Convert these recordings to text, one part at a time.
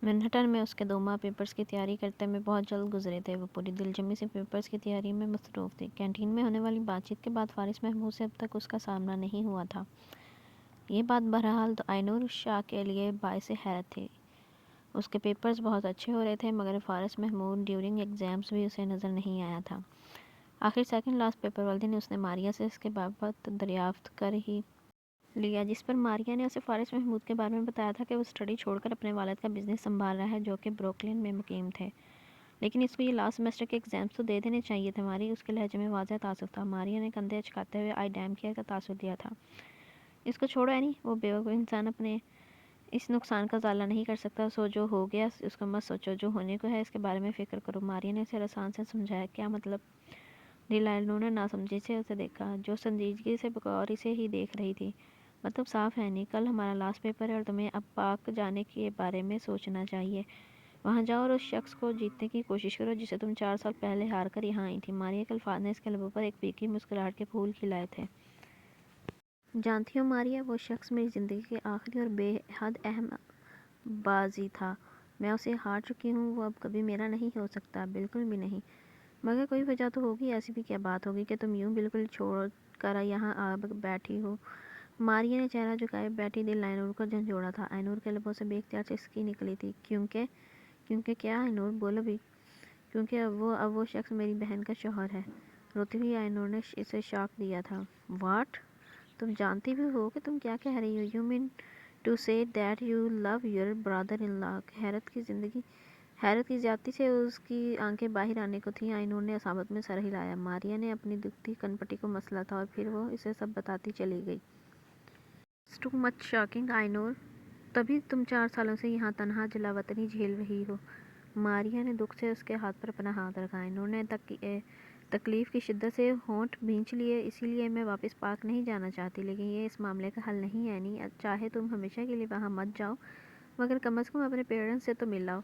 منہٹن میں اس کے 2 ماہ پیپرز کی تیاری کرتے میں بہت جلد گزرے تھے۔ وہ پوری دلجمی سے پیپرز کی تیاری میں مصروف تھی۔ کینٹین میں ہونے والی بات چیت کے بعد فارس محمود سے اب تک اس کا سامنا نہیں ہوا تھا۔ یہ بات بہرحال تو آئینور شاہ کے لیے باعث حیرت تھی۔ اس کے پیپرز بہت اچھے ہو رہے تھے، مگر فارس محمود ڈیورنگ ایگزامز بھی اسے نظر نہیں آیا تھا۔ آخر سیکنڈ لاسٹ پیپر والے دن اس نے ماریا سے اس کے بابت دریافت کر ہی لیا، جس پر ماریا نے اسے فارس محمود کے بارے میں بتایا تھا کہ وہ اسٹڈی چھوڑ کر اپنے والد کا بزنس سنبھال رہا ہے، جو کہ بروکلن میں مقیم تھے۔ لیکن اس کو یہ لاسٹ سیمسٹر کے ایگزامز تو دے دینے چاہیے تھے ماری، اس کے لہجے میں واضح تعصب تھا۔ ماریا نے کندھے اچکاتے ہوئے آئی ڈیم کیئر کا تاثر دیا تھا۔ اس کو چھوڑو اینی، وہ بیوقوف انسان اپنے اس نقصان کا ازالہ نہیں کر سکتا۔ سو جو ہو گیا اس کو مت سوچو، جو ہونے کو ہے اس کے بارے میں فکر کرو۔ ماریا نے اسے رسان سے سمجھایا۔ کیا مطلب؟ ڈیلائنور نے ناسمجھی سے اسے دیکھا، جو سنجیدگی سے بغور اسے ہی دیکھ رہی تھی۔ مطلب صاف ہے نہیں، کل ہمارا لاسٹ پیپر ہے اور تمہیں اب پاک جانے کے بارے میں سوچنا چاہیے۔ وہاں جاؤ اور اس شخص کو جیتنے کی کوشش کرو جسے تم 4 سال پہلے ہار کر یہاں آئی تھی۔ ماریا کے الفاظ نے اس کے لبوں پر ایک پھیکی مسکراہٹ کے پھول کھلائے تھے۔ جانتی ہو ماریا، وہ شخص میری زندگی کے آخری اور بے حد اہم بازی تھا۔ میں اسے ہار چکی ہوں، وہ اب کبھی میرا نہیں ہو سکتا، بالکل بھی نہیں۔ مگر کوئی وجہ تو ہوگی، ایسی بھی کیا بات ہوگی کہ تم یوں بالکل چھوڑ کر یہاں آ بیٹھی ہو؟ ماریا نے چہرہ جھکائے بیٹھی دل آئینور کو جھنجھوڑا تھا۔ آئینور کے لبوں سے بے اختیار سسکی نکلی تھی۔ کیونکہ کیا آئینور، بولو بھی؟ کیونکہ اب وہ شخص میری بہن کا شوہر ہے۔ روتی ہوئی آئینور نے اسے شاک دیا تھا۔ واٹ؟ تم جانتی بھی ہو کہ تم کیا کہہ رہی ہو؟ یو مین ٹو سے دیٹ یو لو یور برادر ان لا؟ حیرت کی زیادتی سے اس کی آنکھیں باہر آنے کو تھیں۔ آئینور نے اصابت میں سر ہلایا۔ ماریا نے اپنی دکھتی کنپٹی کو مسلا تھا اور پھر وہ اسے سب بتاتی چلی گئی۔ اٹس ٹو مچ شاکنگ آئینور، تبھی تم 4 سالوں سے یہاں تنہا جلا وطنی جھیل رہی ہو۔ ماریا نے دکھ سے اس کے ہاتھ پر اپنا ہاتھ رکھا۔ آئینور نے تکلیف کی شدت سے ہونٹ بھینچ لیے۔ اسی لیے میں واپس پاک نہیں جانا چاہتی، لیکن یہ اس معاملے کا حل نہیں ہے اینی۔ چاہے تم ہمیشہ کے لیے وہاں مت جاؤ، مگر کم از کم اپنے پیرنٹس سے تو مل آؤ۔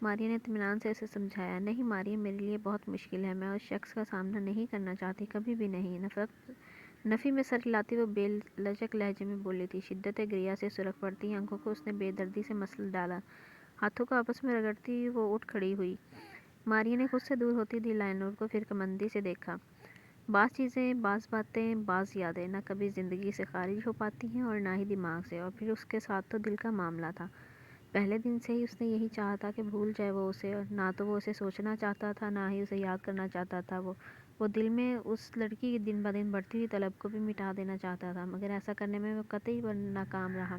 ماریا نے اطمینان سے اسے سمجھایا۔ نہیں ماریا، میرے لیے بہت مشکل ہے، میں اس شخص کا سامنا نہیں کرنا چاہتی، کبھی بھی نہیں۔ نفی میں سر ہلاتی وہ بے لچک لہجے میں بولی تھی۔ شدت گریہ سے سرخ پڑتی آنکھوں کو اس نے بے دردی سے مسل ڈالا۔ ہاتھوں کو آپس میں رگڑتی وہ اٹھ کھڑی ہوئی۔ ماریا نے خود سے دور ہوتی دل آئینور کو فرقمندی سے دیکھا۔ بعض چیزیں، بعض باتیں، بعض یادیں نہ کبھی زندگی سے خارج ہو پاتی ہیں اور نہ ہی دماغ سے، اور پھر اس کے ساتھ تو دل کا معاملہ تھا۔ پہلے دن سے ہی اس نے یہی چاہا تھا کہ بھول جائے وہ اسے، اور نہ تو وہ اسے سوچنا چاہتا تھا، نہ ہی اسے یاد کرنا چاہتا تھا۔ وہ دل میں اس لڑکی کی دن بدن بڑھتی ہوئی طلب کو بھی مٹا دینا چاہتا تھا، مگر ایسا کرنے میں وہ قطعی ناکام رہا۔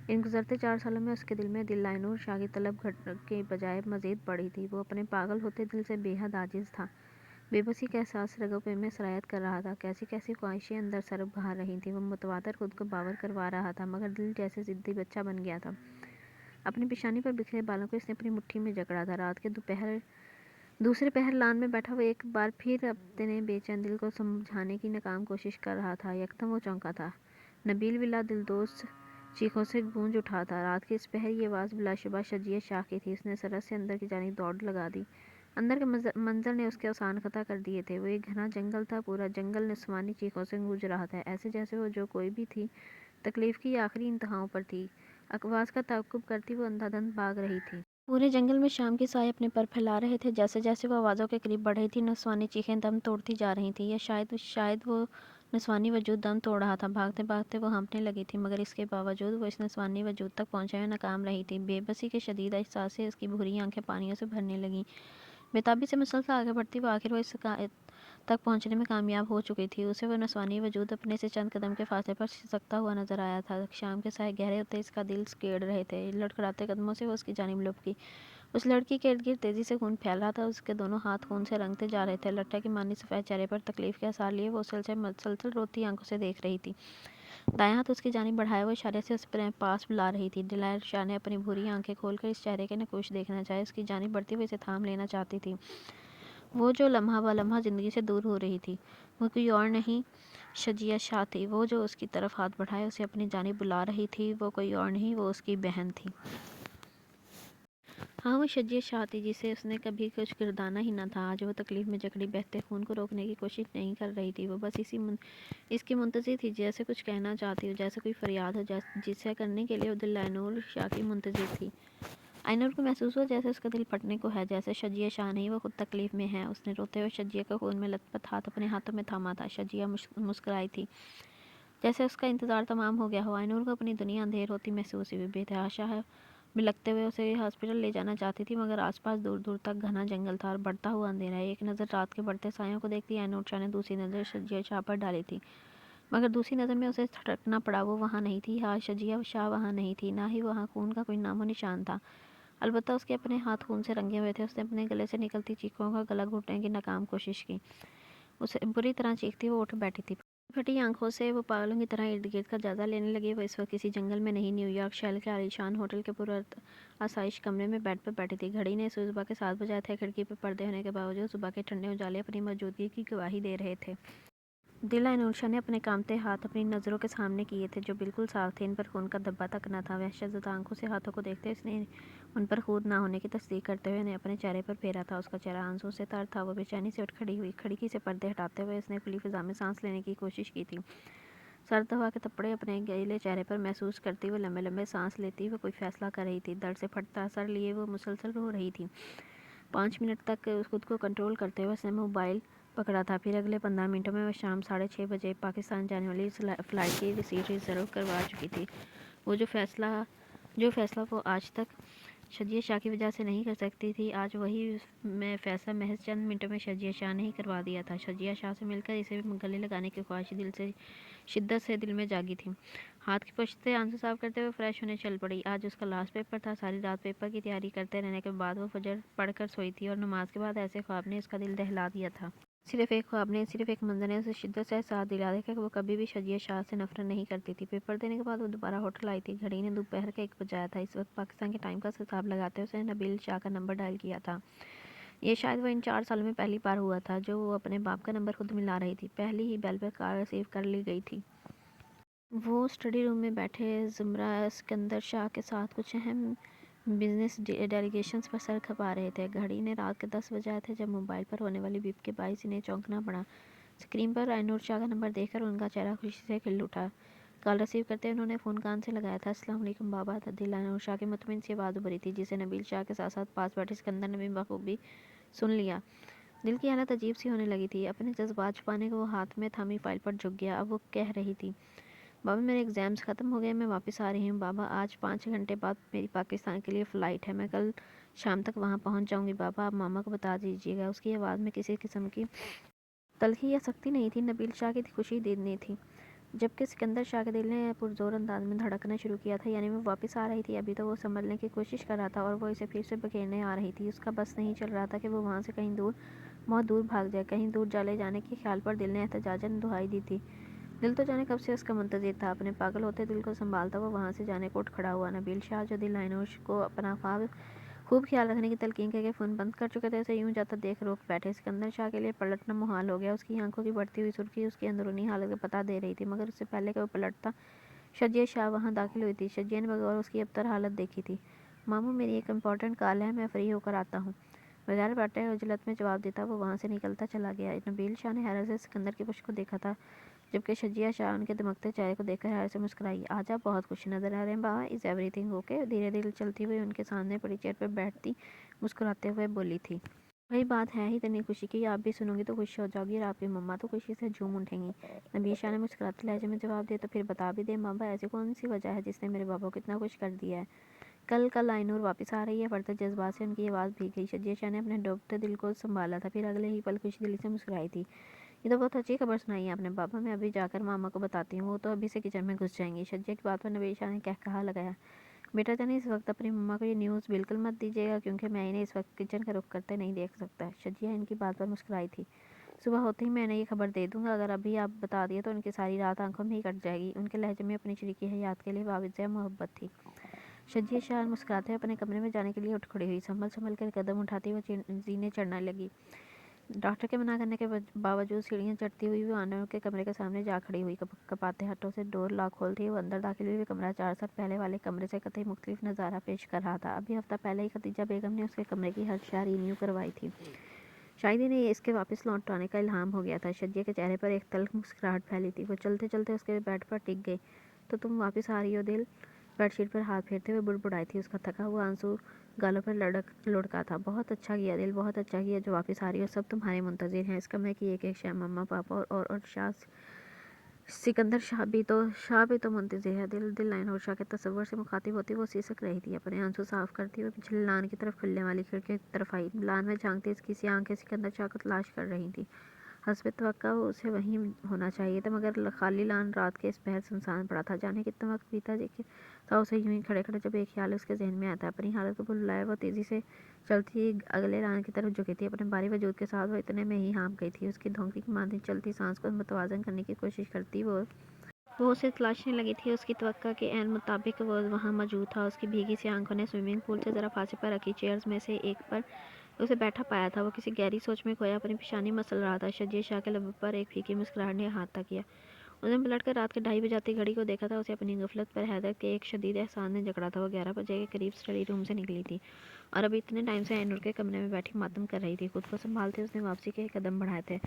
ان گزرتے 4 سالوں میں اس کے دل میں دل آئینور شاہ کی طلب گھٹنے کے بجائے مزید بڑھی تھی۔ وہ اپنے پاگل ہوتے دل سے بے حد عاجز تھا۔ بے بسی کا احساس رگوں پہ میں سرایت کر رہا تھا۔ کیسی کیسی خواہشیں اندر سر بہار رہی تھیں۔ وہ متواتر خود کو باور کروا رہا تھا، مگر دل جیسے ضدی بچہ بن گیا تھا۔ اپنی پیشانی پر بکھرے بالوں کو اس نے اپنی مٹھی میں جکڑا تھا۔ رات کے دوسرے پہر لان میں بیٹھا وہ ایک بار پھر اپنے بے چین دل کو سمجھانے کی ناکام کوشش کر رہا تھا۔ یکدم وہ چونکا تھا۔ نبیل ولا دلدوز چیخوں سے گونج اٹھا تھا۔ رات کے اس پہر یہ آواز بلا شبہ شجیع شاہ کی تھی۔ اس نے سرحد سے اندر کی جانب دوڑ لگا دی۔ اندر کے منظر نے اس کے اوسان قطع کر دیے تھے۔ وہ ایک گھنا جنگل تھا، پورا جنگل نسوانی چیخوں سے گونج رہا تھا، ایسے جیسے وہ جو کوئی بھی تھی تکلیف کی آخری انتہاؤں پر تھی۔ آواز کا تعاقب کرتی وہ اندھا دھند بھاگ رہی تھی۔ پورے جنگل میں شام کے سائے اپنے پر پھیلا رہے تھے۔ جیسے جیسے وہ آوازوں کے قریب بڑھ رہی تھی، نسوانی چیخیں دم توڑتی جا رہی تھیں، یا شاید وہ نسوانی وجود دم توڑ رہا تھا۔ بھاگتے بھاگتے وہ ہانپنے لگی تھی، مگر اس کے باوجود وہ اس نسوانی وجود تک پہنچنے میں ناکام رہی تھی۔ بے بسی کے شدید احساس سے اس کی بھوری آنکھیں پانیوں سے بھرنے لگیں۔ بےتابی سے مسلسل آگے بڑھتی وہ آخر وہ اس تک پہنچنے میں کامیاب ہو چکی تھی۔ اسے وہ نسوانی وجود اپنے سے چند قدم کے فاصلے پر کھسکتا ہوا نظر آیا تھا۔ شام کے سائے گہرے ہوتے اس کا دل سکیڑ رہے تھے۔ لڑکھڑاتے قدموں سے وہ اس کی جانب لپکی۔ اس لڑکی کے ارد گرد تیزی سے خون پھیل رہا تھا، اس کے دونوں ہاتھ خون سے رنگتے جا رہے تھے۔ لٹا کی مانی سفید چہرے پر تکلیف کے آثار لیے وہ اسے مسلسل روتی آنکھوں سے دیکھ رہی تھی۔ دائیں ہاتھ اس کی جانب بڑھائے وہ اشارے سے اسے پاس بلا رہی تھی۔ ڈیلائر شاہ نے اپنی بھوری آنکھیں کھول کر اس چہرے کے نقوش دیکھنا چاہے۔ اس کی جانب بڑھتی ہوئی اسے تھام لینا چاہتی تھی، وہ جو لمحہ بہ لمحہ زندگی سے دور ہو رہی تھی۔ وہ کوئی اور نہیں شجیع شاہ تھی، وہ جو اس کی طرف ہاتھ بڑھائے اسے اپنی جانب بلا رہی تھی۔ وہ کوئی اور نہیں، وہ اس کی بہن تھی۔ ہاں، وہ شجیع شاہ تھی جسے اس نے کبھی کچھ گردانا ہی نہ تھا۔ آج وہ تکلیف میں جکڑی بہتے خون کو روکنے کی کوشش نہیں کر رہی تھی، وہ بس اس کی منتظر تھی، جیسے کچھ کہنا چاہتی ہو، جیسے کوئی فریاد ہو جسے کرنے کے لیے وہ دل آئینور شاہ کی منتظر تھی۔ आइनूर को महसूस हुआ जैसे उसका दिल फटने को है, जैसे शजिया शाह नहीं वो खुद तकलीफ में है। उसने रोते हुए शजिया का खून में लथपथ हाथ अपने हाथों में थामा था। शजिया मुस्कुराई थी, जैसे उसका इंतजार तमाम हो गया हो। आइनूर को अपनी दुनिया अंधेर होती महसूस हुई। बेतहाशा में लगते हुए उसे हॉस्पिटल ले जाना चाहती थी, मगर आसपास दूर दूर तक घना जंगल था और बढ़ता हुआ अंधेरा। एक नज़र रात के बढ़ते सायों को देखती आइनूर शाह ने दूसरी नज़र शजिया शाह पर डाली थी, मगर दूसरी नज़र में उसे ठटकना पड़ा। वो वहाँ नहीं थी। हाँ, शजिया शाह वहाँ नहीं थी, ना ही वहाँ खून का कोई नामो निशान था। अलबत्ता उसके अपने हाथ खून से रंगे हुए थे। उसने अपने गले से निकलती चीखों का गला घुटने की नाकाम कोशिश की। उसे बुरी तरह चीखती वो उठ बैठी थी। फटी आंखों से वो पागलों की तरह इर्द गिर्द का जायजा लेने लगी। वो इस वक्त किसी जंगल में नहीं, न्यूयॉर्क शहर के आलीशान होटल के पूरे आसाइश कमरे में बेड पर बैठी थी। घड़ी ने सुबह के 7 बजाए थे। खिड़की पर पर्दे होने के बावजूद सुबह के ठंडे उजाले अपनी मौजूदगी की गवाही दे रहे थे। दिल आइनूर ने अपने कांपते हाथ अपनी नज़रों के सामने किए थे, जो बिल्कुल साफ थे। इन पर खून का धब्बा तक न था। वहशतज़दा आंखों से हाथों को देखते उसने उन पर खून ना होने की तस्दीक करते हुए उन्हें अपने चेहरे पर फेरा था। उसका चेहरा आंसू से तर था। वो बेचैनी से उठ खड़ी हुई। खिड़की से पर्दे हटाते हुए उसने खुली फिजा में सांस लेने की कोशिश की थी। सर्द हवा के थप्पड़े अपने गीले चेहरे पर महसूस करती हुए लंबे लंबे सांस लेती वो कोई फैसला कर रही थी। दर्द से फटता सर लिए वो मुसलसल रो रही थी। 5 मिनट तक खुद को कंट्रोल करते हुए उसने मोबाइल पकड़ा था। फिर अगले 15 मिनटों में वो शाम 6:30 बजे पाकिस्तान जाने वाली फ़्लाइट की सीट रिजर्व करवा चुकी थी। जो फैसला वो आज तक शजिया शाह की वजह से नहीं कर सकती थी, आज वही मैं फैसला महज चंद मिनटों में शजिया शाह ने ही करवा दिया था। शजिया शाह से मिलकर इसे गले लगाने की ख्वाहिश शिद्दत से दिल में जागी थी। हाथ की पुश्त से आंसू साफ करते हुए फ्रेश होने चल पड़ी। आज उसका लास्ट पेपर था। सारी रात पेपर की तैयारी करते रहने के बाद वो फजर पढ़कर सोई थी और नमाज के बाद ऐसे ख्वाब ने उसका दिल दहला दिया था। सिर्फ एक ख्वाब ने, सिर्फ एक मंजर ने उसे शिद्दत से एहसास दिला दिया कि वो कभी भी शजिया शाह से नफरत नहीं करती थी। पेपर देने के बाद वो दोबारा होटल आई थी। घड़ी ने दोपहर का 1 बजाया था। इस वक्त पाकिस्तान के टाइम का हिसाब लगाते हुए उसने नबील शाह का नंबर डायल किया था। ये शायद वो इन 4 सालों में पहली बार हुआ था जो वो अपने बाप का नंबर खुद मिला रही थी। पहली ही बेल पर कॉल रिसीव कर ली गई थी। वो स्टडी रूम में बैठे ज़ुमरा सिकंदर शाह के साथ कुछ अहम बिजनेस डेलीगेशंस पर सर खपा रहे थे। घड़ी ने रात के 10 बजाए थे जब मोबाइल पर होने वाली बीप के बाइस इन्हें चौंकना पड़ा। स्क्रीन पर आइनूर शाह का नंबर देखकर उनका चेहरा खुशी से खिल उठा। कॉल रिसीव करते उन्होंने फ़ोन कान से लगाया था। अस्सलाम वालेकुम बाबा। दिल आइनूर शाह की मुतमिन सी आवाज़ उभरी थी, जिसे नबील शाह के साथ साथ पास बैठे सिकंदर ने भी बखूबी सुन लिया। दिल की हालत अजीब सी होने लगी थी। अपने जज्बात छुपाने को वो हाथ में थामी फाइल पर झुक गया। अब वो कह रही थी, बाबा मेरे एग्ज़ाम्स ख़त्म हो गए, मैं वापस आ रही हूँ। बाबा आज 5 घंटे बाद मेरी पाकिस्तान के लिए फ़्लाइट है, मैं कल शाम तक वहाँ पहुँच जाऊँगी। बाबा आप मामा को बता दीजिएगा। उसकी आवाज़ में किसी किस्म की तल्खी या सख्ती नहीं थी, नबील शाह की खुशी देनी थी। जबकि सिकंदर शाह के दिल ने पुरजोर अंदाज में धड़कना शुरू किया था। यानी वो वापस आ रही थी। अभी तो वो संभलने की कोशिश कर रहा था और वो इसे फिर से बखेरने आ रही थी। उसका बस नहीं चल रहा था कि वो वहाँ से कहीं दूर, बहुत दूर भाग जाए। कहीं दूर चले जाने के ख्याल पर दिल ने एहतजाजन दुहाई दी थी। दिल तो जाने कब से उसका मुंतज़िर था। अपने पागल होते दिल को संभालता वो वहाँ से जाने को उठ खड़ा हुआ। नबील शाह जो दिल आइनूर को अपना ख्वाब खूब ख्याल रखने की तलकीन करके फ़ोन बंद कर चुके थे, उसे यूं जाता देख रोक बैठे। सिकंदर शाह के लिए पलटना मुहाल हो गया। उसकी आंखों की बढ़ती हुई सुर्खी उसकी अंदरूनी हालत का पता दे रही थी, मगर उससे पहले कि वो पलटता शजिया शाह वहाँ दाखिल हुई थी। शजिया ने बगौर उसकी अबतर हालत देखी थी। मामू मेरी एक इम्पॉर्टेंट कॉल है, मैं फ्री होकर आता हूँ। बगैर बाटे उजलत में जवाब देता वो वहाँ से निकलता चला गया। नबील शाह ने हैरत से सिकंदर की पुश्त को देखा था, जबकि शजिया शाह उनके दमकते चेहरे को देखकर हैरत से मुस्कुराई। आज आप बहुत खुश नजर आ रहे हैं बाबा, इज़ एवरीथिंग ओके? धीरे धीरे चलती हुई उनके सामने पड़ी चेयर पर बैठती मुस्कुराते हुए बोली थी, वही बात है ही इतनी खुशी की, आप भी सुनोगी तो खुश हो जाओगी और आपकी मम्मा तो खुशी से झूम उठेंगी। नबील शाह ने मुस्कुराते लहजे में जवाब दिया, तो फिर बता भी दे बाबा, ऐसी कौन सी वजह है जिसने मेरे बाबा को इतना खुश कर दिया है? कल कल आइनूर वापस आ रही है। बढ़ते जज्बात से उनकी आवाज़ भीग गई। शजिया शाह ने अपने डूबते दिल को संभाला था, फिर अगले ही पल खुशी दिल से मुस्कुराई थी। ये तो बहुत अच्छी खबर सुनाई है आपने बाबा, मैं अभी जाकर मामा को बताती हूँ, वो तो अभी से किचन में घुस जाएंगी। शजिया की बात पर नबील शाह ने कहा लगाया, बेटा जाने इस वक्त अपनी मम्मा को ये न्यूज़ बिल्कुल मत दीजिएगा, क्योंकि मैं इन्हें इस वक्त किचन का रुख करते नहीं देख सकता। शजिया इनकी बात पर मुस्कुराई थी। सुबह होते ही मैं इन्हें ये खबर दे दूंगा, अगर अभी आप बता दिए तो उनकी सारी रात आंखों में ही कट जाएगी। उनके लहजे में अपनी शरीकी हयात के लिए वाविज़ मोहब्बत थी। शजिया शाह मुस्कुराते हुए अपने कमरे में जाने के लिए उठ खड़ी हुई। संभल संभल कर कदम उठाती हुई जीने चढ़ने लगी। डॉक्टर के मना करने के बावजूद सीढ़ियाँ चढ़ती हुई वो आनंद के कमरे के सामने जा खड़ी हुई। कपाते हाथों से डोर लॉक खोलती हुई वो अंदर दाखिल हुई। कमरा 4 साल पहले वाले कमरे से कतई मुख्तलिफ नज़ारा पेश कर रहा था। अभी हफ्ता पहले ही खदीजा बेगम ने उसके कमरे की हर शा रिन्यू करवाई थी। शायद इन्हें इसके वापस लौट आने का इल्हाम हो गया था। शजिया के चेहरे पर एक तल्ख मुस्कुराहट फैली थी। वो चलते चलते उसके बेड पर टिक गई। तो तुम वापस आ रही हो दिल? बेडशीट पर हाथ फेरते हुए बुड़बुड़ाई थी। उसका थका हुआ आंसू گالوں پر لڑکا تھا۔ بہت اچھا کیا دل، بہت اچھا کیا جو واپس آ رہی ہو، سب تمہارے منتظر ہیں۔ اس کمرے کی ایک ایک شے، مما، پاپا اور سکندر شاہ بھی تو منتظر ہے۔ دل نور شاہ کے تصور سے مخاطب ہوتی وہ سسک رہی تھی، اپنے آنسو صاف کرتی ہوئے پچھلے لان کی طرف کھلنے والی کھڑکیوں کی طرف آئی۔ لان میں جھانکتی اس کی سی آنکھیں سکندر شاہ کو تلاش کر رہی تھیں۔ حسب توقع وہ اسے وہیں ہونا چاہیے تھا، مگر خالی لان رات کے اس پہر سنسان پڑا تھا۔ جانے کتنا وقت بیتا تھا اسے یوں ہی کھڑے کھڑے، جب ایک خیال اس کے ذہن میں آتا ہے۔ اپنی حالت کو بھلائے وہ تیزی سے چلتی اگلے لان کی طرف جھکی تھی۔ اپنے بھاری وجود کے ساتھ وہ اتنے میں ہی ہانپ گئی تھی۔ اس کی دھونکے کی مانند چلتی سانس کو متوازن کرنے کی کوشش کرتی وہ اسے تلاشنے لگی تھی۔ اس کی توقع کے عین مطابق وہ وہاں موجود تھا۔ اس کی بھیگی سی آنکھوں نے سوئمنگ پول سے ذرا فاصلے پر رکھی چیئرز میں سے ایک پر اسے بیٹھا پایا تھا۔ وہ کسی گہری سوچ میں کھویا اپنی پیشانی مسل رہا تھا۔ شجیع شاہ کے لبوں پر ایک پھیکی مسکراہٹ نے احاطہ کیا۔ اس نے پلٹ کر رات کے 2:30 بجاتی گھڑی کو دیکھا تھا۔ اسے اپنی غفلت پر حیرت کے ایک شدید احساس نے جکڑا تھا۔ وہ 11 بجے کے قریب اسٹڈی روم سے نکلی تھی اور اب اتنے ٹائم سے اینور کے کمرے میں بیٹھی ماتم کر رہی تھی۔ خود کو سنبھالتے اس نے واپسی کے قدم بڑھائے تھے۔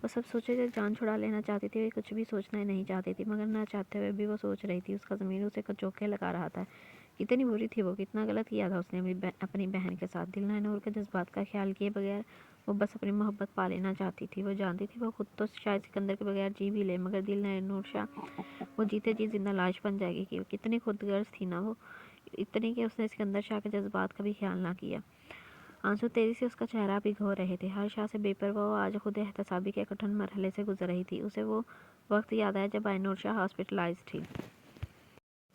وہ سب سوچے سے جان چھڑا لینا چاہتی تھی، وہ کچھ بھی سوچنا نہیں چاہتی تھی، مگر نہ چاہتے ہوئے بھی وہ سوچ رہی تھی۔ اس کا ضمیر اسے چوکے لگا رہا تھا۔ کتنی بری تھی وہ، کتنا غلط کیا تھا اس نے اپنی بہن کے ساتھ۔ دل نور کے جذبات کا خیال کیے بغیر وہ بس اپنی محبت پا لینا چاہتی تھی۔ وہ جانتی تھی وہ خود تو شاید سکندر کے بغیر جی بھی لے، مگر دل نور شاہ وہ جیتے جی زندہ لاش بن جائے گی۔ کتنی خود غرض تھی نا وہ، اتنی کہ اس نے سکندر شاہ کے جذبات کا بھی خیال نہ کیا۔ آنسو تیزی سے اس کا چہرہ بھگو رہے تھے۔ ہر شاہ سے بے پرواہ وہ آج خود احتسابی کے کٹھن مرحلے سے گزر رہی تھی۔ اسے وہ وقت یاد آیا جب اینور شاہ ہاسپٹلائزڈ تھی۔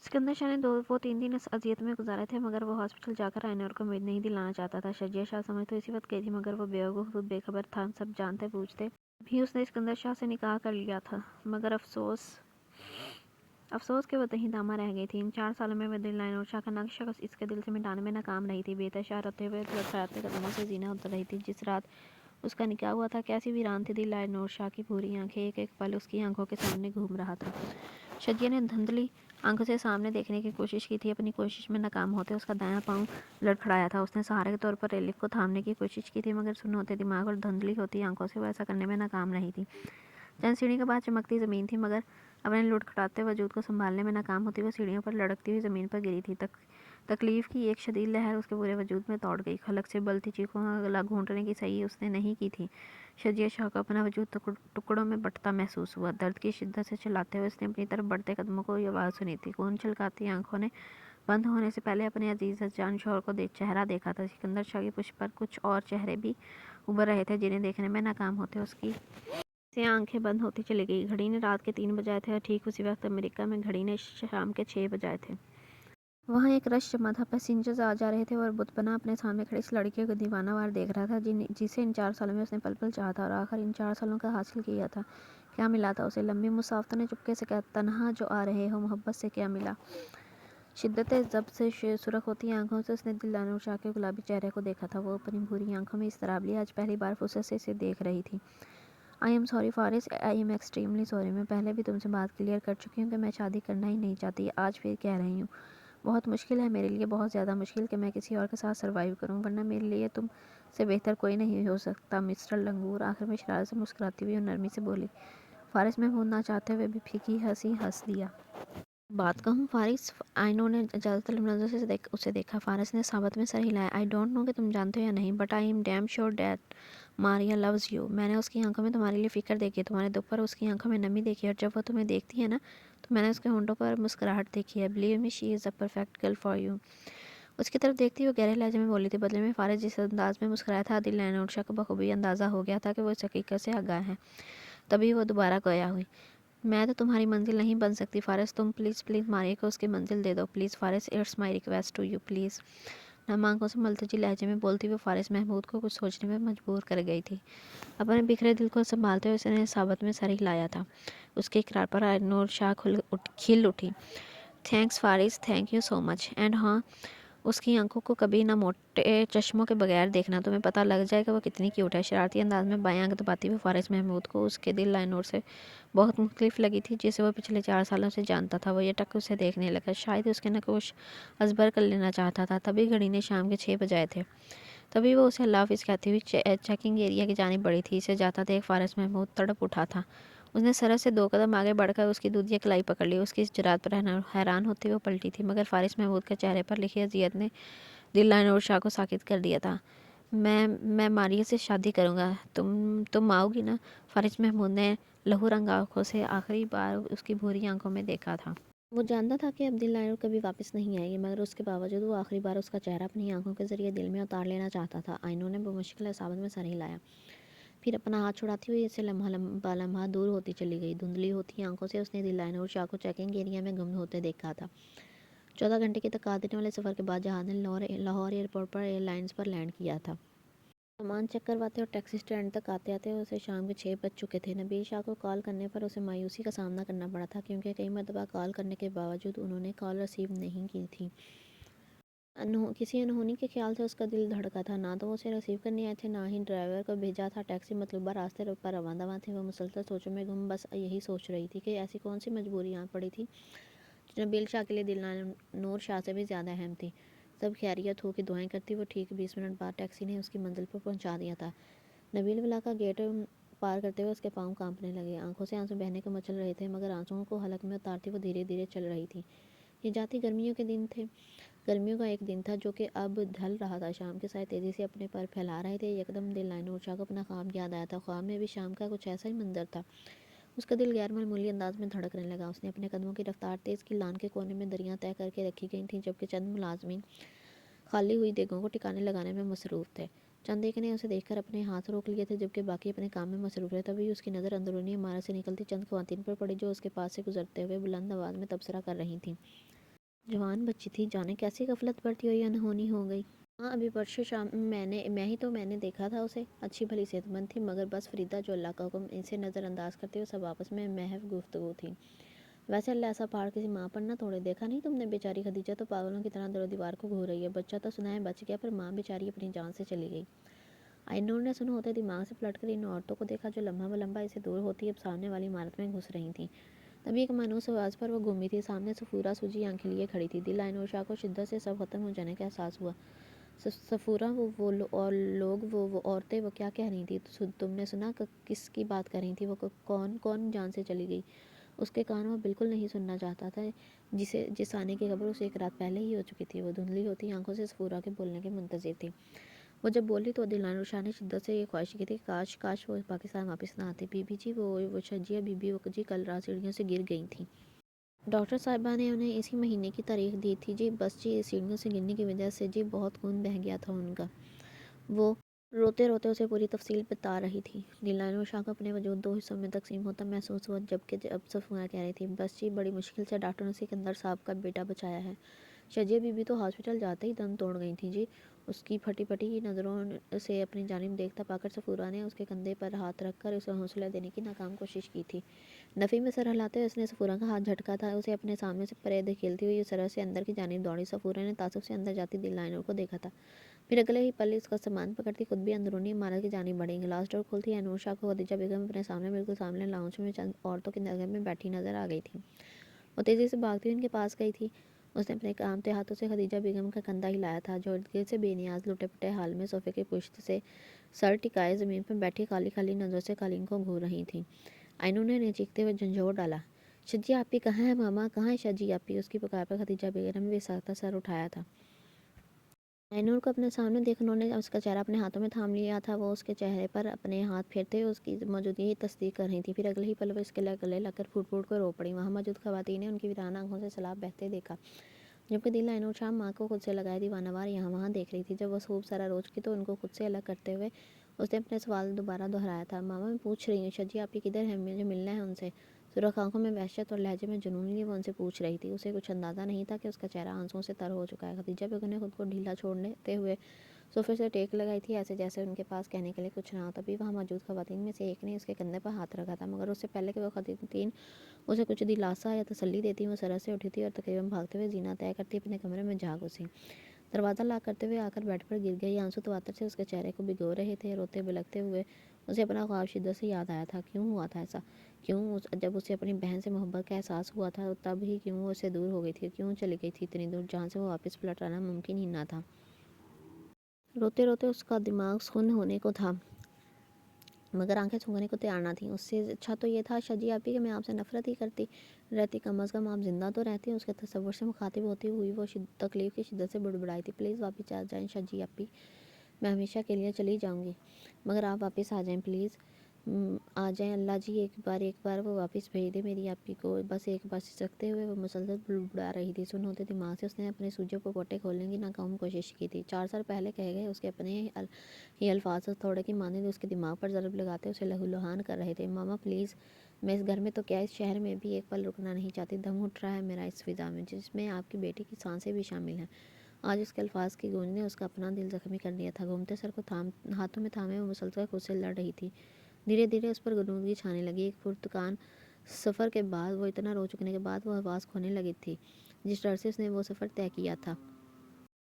سکندر شاہ نے وہ 3 دن اس اذیت میں گزارے تھے، مگر وہ ہاسپٹل جا کر اینور کو امید نہیں دلانا چاہتا تھا۔ شجیع شاہ سمجھ تو اسی وقت گئی تھی، مگر وہ بیوقوف بے خبر تھا۔ سب جانتے بوجھتے بھی اس نے سکندر شاہ سے نکاح کر لیا تھا، مگر افسوس کہ وہ دہی دامہ رہ گئی تھی۔ ان 4 سالوں میں وہ دل نور شاہ کا نقش اس کے دل سے مٹانے میں ناکام رہی تھی۔ بے تشار ہوتے ہوئے لڑکھڑاتے قدموں سے زینہ اتر رہی تھی۔ جس رات اس کا نکاح ہوا تھا کیسی ویران تھی دل نور شاہ کی بھوری آنکھیں، ایک ایک پل اس کی آنکھوں کے سامنے گھوم رہا تھا۔ شجیع نے دھندلی آنکھوں سے سامنے دیکھنے کی کوشش کی تھی، اپنی کوشش میں ناکام ہوتے اس کا دایاں پاؤں لڑکھڑایا تھا۔ اس نے سہارے کے طور پر ریلف کو تھامنے کی کوشش کی تھی، مگر سن ہوتے دماغ اور دھندلی ہوتی آنکھوں سے وہ ایسا کرنے میں ناکام رہی تھی۔ چند سیڑھی کے بعد چمکتی زمین تھی، مگر اپنے لڑکھڑاتے وجود کو سنبھالنے میں ناکام ہوتی وہ سیڑھیوں پر لڑکتی ہوئی زمین پر گری تھی۔ تکلیف کی ایک شدید لہر اس کے پورے وجود میں دوڑ گئی۔ خلق سے بلتی چیخوں کا گلا گھونٹنے کی سعی اس نے نہیں کی تھی۔ شجیع شاہ کو اپنا وجود ٹکڑوں میں بٹتا محسوس ہوا۔ درد کی شدت سے چلاتے ہوئے اس نے اپنی طرف بڑھتے قدموں کو یہ آواز سنی تھی۔ خون چھلکاتی آنکھوں نے بند ہونے سے پہلے اپنے عزیز جان شوہر کو چہرہ دیکھا تھا۔ سکندر شاہ کی پشت پر کچھ اور چہرے بھی ابھر رہے تھے، جنہیں دیکھنے میں ناکام ہوتے اس کی سے آنکھیں بند ہوتی چلی گئی۔ گھڑی نے رات کے 3 بجائے تھے اور ٹھیک اسی وقت امریکہ میں گھڑی نے شام کے 6 بجائے تھے۔ وہاں ایک رش جمع تھا، پیسنجرز آ جا رہے تھے اور بت بنا اپنے سامنے کھڑی اس لڑکی کو دیوانہ وار دیکھ رہا تھا، جسے ان 4 سالوں میں اس نے پل پل چاہا تھا اور آخر ان 4 سالوں کا حاصل کیا تھا۔ کیا ملا تھا اسے؟ لمبی مسافتوں نے چپکے سے کہا، تنہا جو آ رہے ہو، محبت سے کیا ملا؟ شدت ضبط سے سرخ ہوتی آنکھوں سے اس نے دل نور شاہ کے گلابی چہرے کو دیکھا تھا۔ وہ اپنی بھوری آنکھوں میں اضطراب لیے آج پہلی بار فرصت سے اسے دیکھ رہی تھی۔ آئی ایم سوری فارس، آئی ایم ایکسٹریملی سوری۔ میں پہلے بھی تم سے بات کلیئر کر چکی ہوں کہ میں شادی کرنا ہی نہیں چاہتی، آج پھر کہہ رہی ہوں۔ بہت مشکل ہے میرے لیے، بہت زیادہ مشکل کہ میں کسی اور کے ساتھ سروائیو کروں، ورنہ میرے لیے تم سے بہتر کوئی نہیں ہو سکتا مسٹر لنگور۔ آخر میں شرارت سے مسکراتی ہوئی اور نرمی سے بولی۔ فارس محمود نہ چاہتے ہوئے بھی پھیکی ہنسی ہنس دیا۔ بات کہوں فارس؟ آئینور نے اجازت طلب نظروں سے اسے دیکھا۔ فارس نے ثابت میں سر ہلایا۔ آئی ڈونٹ نو کہ تم جانتے ہو یا نہیں، but I am damn sure that Maria loves you. میں نے اس کی آنکھوں میں تمہارے لیے فکر دیکھی ہے، تمہارے دکھ پر اس کی آنکھوں میں نمی دیکھی ہے، اور جب وہ تمہیں دیکھتی ہے نا تو میں نے اس کے ہونٹوں پر مسکراہٹ دیکھی ہے۔ Believe me she is a perfect girl for you. اس کی طرف دیکھتی وہ گہرے لہجے میں بولی تھی۔ بدلے میں فارس جس انداز میں مسکرایا تھا، دل نور شاہ کو بخوبی اندازہ ہو گیا تھا کہ وہ اس حقیقت سے آگاہ ہے۔ تبھی وہ دوبارہ گویا ہوئی۔ میں تو تمہاری منزل نہیں بن سکتی فارس، تم پلیز ماریا کو اس کی منزل دے دو please Faris, it's my request to you please. نم آنکھوں سے ملتجی لہجے میں بولتی وہ فارس محمود کو کچھ سوچنے میں مجبور کر گئی تھی۔ اپنے بکھرے دل کو سنبھالتے ہوئے اس نے ثابت میں سر ہلایا تھا۔ اس کے اقرار پر نور شاہ کھل اٹھی۔ تھینکس فارس، thank you so much. And ہاں، اس کی آنکھوں کو کبھی نہ موٹے چشموں کے بغیر دیکھنا، تمہیں پتہ لگ جائے گا وہ کتنی کیوٹ ہے۔ شرارتی انداز میں بائیں آنکھ دباتی ہوئی فارس محمود کو اس کے دل نور سے بہت مختلف لگی تھی، جسے وہ پچھلے 4 سالوں سے جانتا تھا۔ وہ یہ ٹک اسے دیکھنے لگا، شاید اس کے نقوش ازبر کر لینا چاہتا تھا۔ تبھی گھڑی نے شام کے 6 بجائے تھے۔ تبھی وہ اسے اللہ حافظ کہتی ہوئی چیکنگ ایریا کی جانب بڑھی تھی۔ اسے جاتا دیکھ فارس محمود تڑپ اٹھا تھا۔ اس نے سرت سے 2 قدم آگے بڑھ کر اس کی دودھیا کلائی پکڑ لی۔ اس کی اس جرات پر حیران ہوتی وہ پلٹی تھی، مگر فارس محمود کے چہرے پر لکھی اذیت نے दिल ने नूर शाह को साकित कर दिया था। मैं मारिया से शादी करूँगा, तुम आओगी ना? फारिस महमूद ने लहू रंग आँखों से आखिरी बार उसकी भूरी आंखों में देखा था। वो जानता था कि अब दिल लाइनर कभी वापस नहीं आएगी, मगर उसके बावजूद वो आखिरी बार उसका चेहरा अपनी आंखों के जरिए दिल में उतार लेना चाहता था। आइनू ने बमुश्किल साबित में सर हिलाया, फिर अपना हाथ छुड़ाती हुई इससे लम्हा दूर होती चली गई। धुंधली होती आंखों से उसने दिल लाइनर और शाह को चेकिंग एरिया में गुम होते देखा था। 14 घंटे के तक देने वाले सफ़र के बाद जहाज ने लाहौर एयरपोर्ट पर एयरलाइंस पर लैंड किया था। सामान चेक करवाते और टैक्सी स्टैंड तक आते आते उसे शाम के 6 बज चुके थे। नबील शाह को कॉल करने पर उसे मायूसी का सामना करना पड़ा था, क्योंकि कई मरतबा कॉल करने के बावजूद उन्होंने कॉल रिसीव नहीं की थी। किसी अनहोनी के ख्याल से उसका दिल धड़का था। ना तो वो उसे रिसीव करने आए थे, ना ही ड्राइवर को भेजा था। टैक्सी मतलूबा रास्ते पर रवां दवां थी। वो मुसलसल सोचों में गुम बस यही सोच रही थी कि ऐसी कौन सी मजबूरी आ पड़ी थी जो नबील शाह के लिए दिल नूर शाह से भी ज़्यादा अहम थी। सब खैरियत हो की दुआएं करती वो ठीक 20 मिनट बाद टैक्सी ने उसकी मंजिल पर पहुंचा दिया था। नबील विला का गेट पार करते हुए उसके पाँव कांपने लगे। आंखों से आंसू बहने को मचल रहे थे, मगर आंसुओं को हलक में उतारती वो धीरे धीरे चल रही थी। ये जाती गर्मियों के दिन थे। गर्मियों का एक दिन था जो कि अब ढल रहा था। शाम के साए तेजी से अपने पर फैला रहे थे। यकदम दिल नूर शाह को अपना ख्वाब याद आया था। ख्वाब में भी शाम का कुछ ऐसा ही मंजर था। उसका दिल गैर मामूली अंदाज में धड़कने लगा। उसने अपने कदमों की रफ्तार तेज की। लान के कोने में दरियां तय करके रखी गई थीं, जबकि चंद मुलाजमीन खाली हुई देगों को ठिकाने लगाने में मसरूफ थे। चंद एक ने उसे देखकर अपने हाथ रोक लिए थे, जबकि बाकी अपने काम में मसरूफ रहे। तभी उसकी नज़र अंदरूनी इमारत से निकलती चंद ख्वातीन पर पड़ी, जो उसके पास से गुजरते हुए बुलंद आवाज़ में तबसरा कर रही थीं। जवान बच्ची थी, जाने कैसी गफलत बढ़ती हुई अनहोनी हो गई। हाँ, अभी परसों शाम मैंने देखा था उसे। अच्छी भली सेहतमंद थी, मगर बस फरीदा जो अल्लाह का हुक्म, इसे नज़रअंदाज करते हुए सब आपस में महव गुफ्तगू थी। वैसे अल्लाह ऐसा पहाड़ किसी माँ पर ना तोड़े। देखा नहीं तुमने, बेचारी खदीजा तो पागलों की तरह दरो दीवार को घूर रही है। बच्चा तो सुना है बच गया, पर माँ बेचारी अपनी जान से चली गई। आइनूर ने सुना होते दिमाग से पलट कर इन औरतों को देखा, जो लम्हा व लम्बा इसे दूर होती अब सामने वाली इमारत में घुस रही थी। तभी एक मानूस आवाज़ पर वो घूमी थी। सामने सफूरा सूजी आंखें लिए खड़ी थी। दिल आइनूर शाह को शिद्दत से सब खत्म हो जाने का एहसास हुआ। सफूरा और लोग वो औरतें वो क्या कह रही थी? तुमने सुना? किसकी बात कर रही थी वो? कौन कौन जान से चली गई? उसके कान वो बिल्कुल नहीं सुनना चाहता था, जिस आने की खबर उसे एक रात पहले ही हो चुकी थी। वो धुंधली होती आंखों से सफूरा के बोलने के मुंतजिर थी। वो जब बोली तो दिलानुर शाह ने शिद्दत से ये ख्वाहिश की थी, काश काश वो पाकिस्तान वापस ना आती। बीबी जी, वो शजिया बीबी वो जी कल रात सीढ़ियों से गिर गई थी। डॉक्टर साहिबा ने उन्हें इसी महीने की तारीख दी थी जी। बस जी, सीढ़ियों से गिरने की वजह से जी बहुत खून बह गया था उनका। वो रोते रोते उसे पूरी तफसील बता रही थी। दिलानुर शाह को अपने वजूद दो हिस्सों में तकसीम होता महसूस हुआ, जबकि अब सफूरा कह रही थी, बस जी, बड़ी मुश्किल से डॉक्टर ने सिकंदर साहब का बेटा बचाया है। शजिया बीबी तो हॉस्पिटल जाते ही दम तोड़ गई थी जी। उसकी फटी फटी की नज़रों से अपनी जानिब देखता पाकर सफूरा ने उसके कंधे पर हाथ रखकर उसे हौसला देने की नाकाम कोशिश की थी। नफ़ी में सर हिलाते हुए उसने सफूरा का हाथ झटका था। उसे अपने सामने से परे धकेलती हुई सरह से अंदर की जानिब दौड़ी। सफूरा ने तासुब से अंदर जाती दिल लाइनर को देखा था। फिर अगले ही पल उसका सामान पकड़ती खुद भी अंदरूनी इमारत की जानिब बढ़ी। ग्लास डोर खोलती अनूर शाह को खदीजा बेगम अपने सामने बिल्कुल सामने लाउंज में चंद औरतों की नज़र में बैठी नजर आ गई थी। वो तेज़ी से भागती हुई उनके पास गई थी। उसने अपने कामते हाथों से खदीजा बेगम का कंधा हिलाया था, जो इर्द-गिर्द से बेनियाज लुटे पुटे हाल में सोफे की पुश्त से सर टिकाए ज़मीन पर बैठी काली काली नज़रों से कालीन को घूर रही थी। आइनू ने चीखते हुए झंझोर डाला, शजी आपी कहाँ है? मामा कहाँ है शजी आपी? उसकी पुकार पर खदीजा बेगम ने बेसाख्ता सर उठाया था। आइनूर को अपने सामने देख उन्होंने उसका चेहरा अपने हाथों में थाम लिया था। वो उसके चेहरे पर अपने हाथ फेरते हुए उसकी मौजूदगी की तस्दीक कर रही थी। फिर अगले ही पल वो इसके गले लगकर फूट फूट कर रो पड़ी। वहाँ मौजूद खवातीन ने उनकी वीरान आंखों से सैलाब बहते देखा, जबकि दिल आइनूर शाह माँ को खुद से लगाए दीवानावार यहाँ वहाँ देख रही थी। जब वो खूब सारा रो चुकी तो उनको खुद से अलग करते हुए उसने अपने सवाल दोबारा दोहराया था, मामा मैं पूछ रही हूँ शजी आपकी किधर है? मुझे मिलना है उनसे। सुरख आंखों में वहशत और लहजे में जुनून लिए वो उनसे पूछ रही थी। उसे कुछ अंदाज़ा नहीं था कि उसका चेहरा आंसुओं से तर हो चुका है। खदीजा बेगम ने खुद को ढीला छोड़ते हुए सोफे से टेक लगाई थी, ऐसे जैसे उनके पास कहने के लिए कुछ ना हो। तभी वहाँ मौजूद खवातीन में से एक ने उसके कंधे पर हाथ रखा था, मगर उससे पहले कि वो खवातीन उसे कुछ दिलासा या तसल्ली देती, वो सरह से उठी थी और तकरीबन भागते हुए जीना तय करती अपने कमरे में जा घुसी। दरवाज़ा लॉक करते हुए आकर बेड पर गिर गई। आंसू तवातर से उसके चेहरे को भिगो रहे थे। रोते बिलखते हुए उसे अपना ख्वाब शिद्दत से याद आया था। क्यों हुआ था ऐसा? जब उसे अपनी बहन से मोहब्बत का एहसास हुआ था, तब ही क्यों वो उससे दूर हो गई थी? क्यों चली गई थी इतनी दूर, जहाँ से वो वापस पलट आना मुमकिन ही ना था? रोते रोते उसका दिमाग सुन्न होने को था। मगर आंखें सूंघने को तैयार ना थी। उससे अच्छा तो ये था शजी आपी कि मैं आपसे नफ़रत ही करती रहती, कम अज़ कम आप ज़िंदा तो रहती। उसके तसव्वुर से मुखातिब होती हुई वो तकलीफ़ की शिद्दत से बुड़बुड़ाई थी, प्लीज़ वापस आ जाएं शजी आपी, मैं हमेशा के लिए चली जाऊँगी, मगर आप वापस आ जाएं प्लीज़, आ जाएं अल्लाह जी, एक बार वो वापस भेज दे मेरी आपी को, बस एक बार सिसकते हुए वो मुसलसल बुड़बुड़ा रही थी। सुन होते दिमाग से उसने अपने सूजों को पोटे खोलने की नाकाम कोशिश की थी। 4 साल पहले कहे गए उसके अपने ही अल्फाज थोड़े की मानिंद उसके दिमाग पर ज़रब लगाते उसे लहूलुहान कर रहे थे। मामा प्लीज़, मैं इस घर में तो क्या इस शहर में भी एक पल रुकना नहीं चाहती। दम उठ रहा है मेरा इस फिज़ा में जिसमें आपकी बेटी की सांसें भी शामिल हैं। आज उसके अल्फाज की गूंज ने उसका अपना दिल ज़ख्मी कर दिया था। घूमते सर को हाथों में थामे वो मुसलसल खुद से लड़ रही थी। धीरे धीरे उस पर गुनूदगी छाने लगी। एक पुरतकान सफ़र के बाद, वो इतना रो चुकने के बाद, वो आवाज़ खोने लगी थी जिस डर से उसने वो सफ़र तय किया था।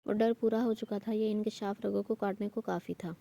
वो डर पूरा हो चुका था, ये इंकशाफ रगों को काटने को काफ़ी था।